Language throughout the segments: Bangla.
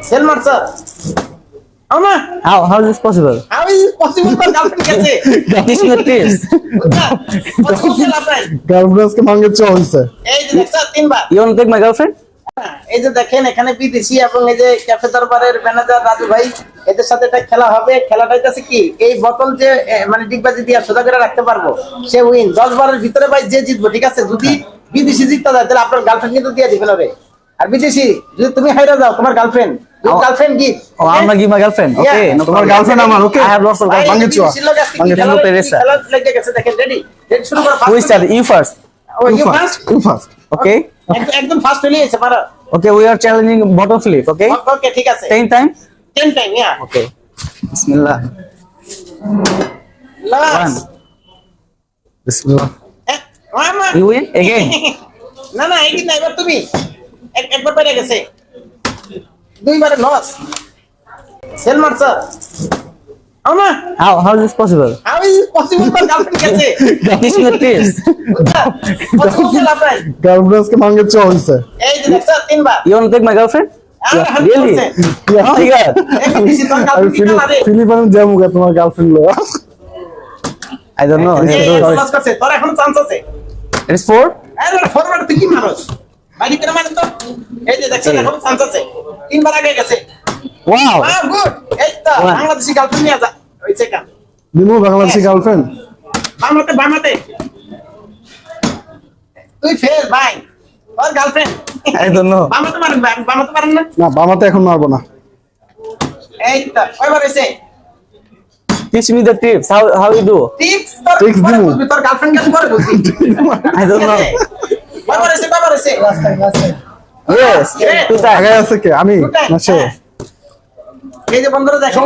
সেল মারছ আমা How is this possible? How is possible তোর গার্লফ্রেন্ড গেছে Teach me the tips. Possible আপনার গার্লফ্রেন্ডস কে মাঙ্গে চ হইছে এই যে দেখছ তিনবার You want to take my girlfriend? এই যে দেখেন এখানে বিদেশি এবং এই যে ক্যাফে দরবারের ম্যানেজার রাজু ভাই এদের সাথে একটা খেলা হবে। খেলাটা হচ্ছে কি, এই বোতল যে মানে ডিগবাজি দিয়ে সোজা করে রাখতে পারবো সে উইন। 10 বারের ভিতরে ভাই যে জিতবো, ঠিক আছে? যদি বিদেশি জিততে যায় তাহলে আপনার গার্লফ্রেন্ড কিন্তু দিয়ে দিবেন হবে। আর বিদেশি যদি তুমি হাইরা যাও তোমার girlfriend girlfriend gift. Oh, I'm gonna give my girlfriend. Okay, no তোমার problem. গার্লফ্রেন্ড আমার, ওকে? I have lots of girlfriends. মাঙ্গে চ Tengo pereza. খেলা লেগে গেছে, দেখেন রেডি রেডি শুরু করো। Who is that? You first. You first you first Okay. একদম ফার্স্ট হয়ে গেছে পারো। Okay, we are challenging bottom flip. Okay. ওকে ঠিক আছে 10 times. 10 time yeah Okay. Bismillah. Last 1. বিসমিল্লাহ মামা You win again. না না এই না, এবার তুমি একবার পেরে গেছে, দুইবারে লস। সেল মারছ আমা How is this possible? How is possible তোর গার্লফ্রেন্ড গেছে Teach me the tips. Possible আপনার গার্লফ্রেন্ডস কে মাঙ্গে চ হইছে এই যে দেখছ তিনবার You want to take my girlfriend? Really? 100%। Oh my God. এই বেশি তোর আমি গার্লফ্রেন্ড কি না রে? ফিলিপাইন যামুগা তোমার গার্লফ্রেন্ড লয়া I don't know. এই লস করছে, তোর এখন চান্স আছে। It's 4. আরে ফরওয়ার্ড তুই কি মারছ বাইরে করে মানে তো। এই যে দেখছ এখন চান্স আছে, তিনবার আগে গেছে। Wow. গুড। এই তো One. বাংলাদেশি গার্লফ্রেন্ড নিয়ে যা হইছে কাম। নিমু বাংলাদেশি গার্লফ্রেন্ড বামাতে বামাতে তুই ফেল ভাই, তোর গার্লফ্রেন্ড I don't know. বামাতে পারেন, বামাতে পারেন না। না বামাতে এখন মারবো না এই তো কয়বার হইছে? Teach me the tips. How you do? Tips তোর Tips পরে দিমু। বুঝবি, তোর গার্লফ্রেন্ড কেন পরে বুঝবি। I don't know. কয়বার হইছে, কয়বার হইছে? Yes. Great. 2 times. আগে আছে কে আমি না সে এই যে বন্ধুরা দেখো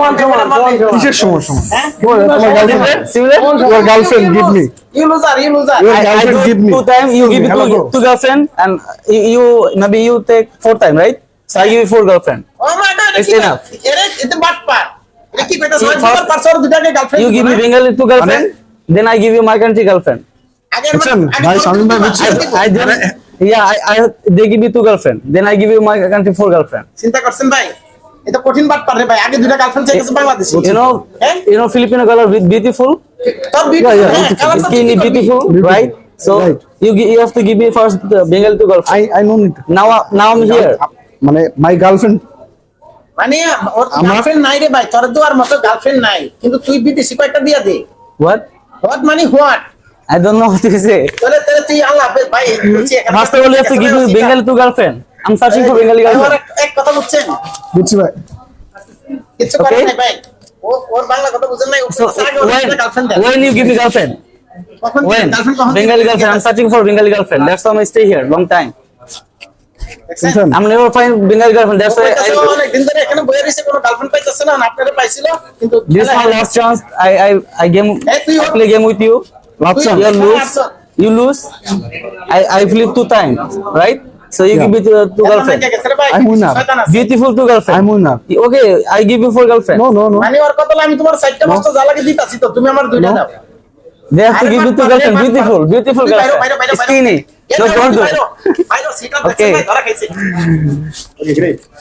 কিসের সমস্যা হ্যাঁ তোমার girlfriend Similar? your girlfriend give me you loser you loser Your I girlfriend do give me. 2 times. You give me Hello, bro. two girlfriend, and you maybe you take 4 time, right? So I give you 4 girlfriend. Oh my god It's enough. এরে এটা বাটপার, এটা কি কইতাছ? You first- পারছর দুটাকে girlfriend You give me Bengali 2 girlfriend, then I give you my country girlfriend. বুঝছেন? ভাই, শামীম ভাই বুঝছেন? I don't. Yeah, I they give me 2 girlfriend, then I give you my country 4 girlfriend. চিন্তা করছেন ভাই, এটা কঠিন বাটপার রে ভাই। আগে দুটা গার্লফ্রেন্ড চাইতেছে Bangladeshi. Eh? You know Filipino girl are beautiful, তোর bit skinny, beautiful, right? So Right. you have to give me first the Bengali 2 girlfriend. I know it Now I'm here. মানে my girlfriend মানে ওর গার্লফ্রেন্ড নাই রে ভাই, তোর দুয়ার মতো গার্লফ্রেন্ড নাই, কিন্তু তুই বিদেশি কয়টা দিয়া দে। What? হোয়াট মানে what? I don't know what to say. তাহলে তাহলে তুই আল্লাহ হাফেজ ভাই বলছি এখানে। First of all, you have to give me Bengali 2 girlfriend. I'm searching for Bengali আমার girlfriend. এক কথা বুঝছেন, বুঝছি ভাই কিছু করে নাই ভাই। ওর বাংলা কথা বুঝেন নাই, So গার্লফ্রেন্ড দেন। when you give me girlfriend? কখন When? গার্লফ্রেন্ড কখন Bengali girlfriend. I'm searching for Bengali girlfriend. That's why I stay here long time. দেখছেন? I'm never find Bengali girlfriend. That's why অনেক দিন ধরে এখানে বইয়ে রয়েছে, কোনো গার্লফ্রেন্ড পাইতেছে না, আপনারা পাইছিল কিন্তু this is my last chance. I তুই- play game with you. Last তুই- chance. You lose. You lose. I flip 2 times, right? So you give me 2 girlfriend. I'm winner. Beautiful 2 girlfriend. I'm winner. Okay, I give you 4 girlfriend. no মানে ওর কথা হলো, আমি তোমার সাইডটা মস্ত জ্বালাকে দিতাছি, তো তুমি আমার দুইটা দাও। They have to give you 2 girlfriend. Beautiful বাইরো, বাইরো, girlfriend. বাইরো, Skinny. বাইরো, No, don't do it. বাইরো, বাইরো, সিটটা Okay. দেখছেন ভাই, ধরা খাইছে।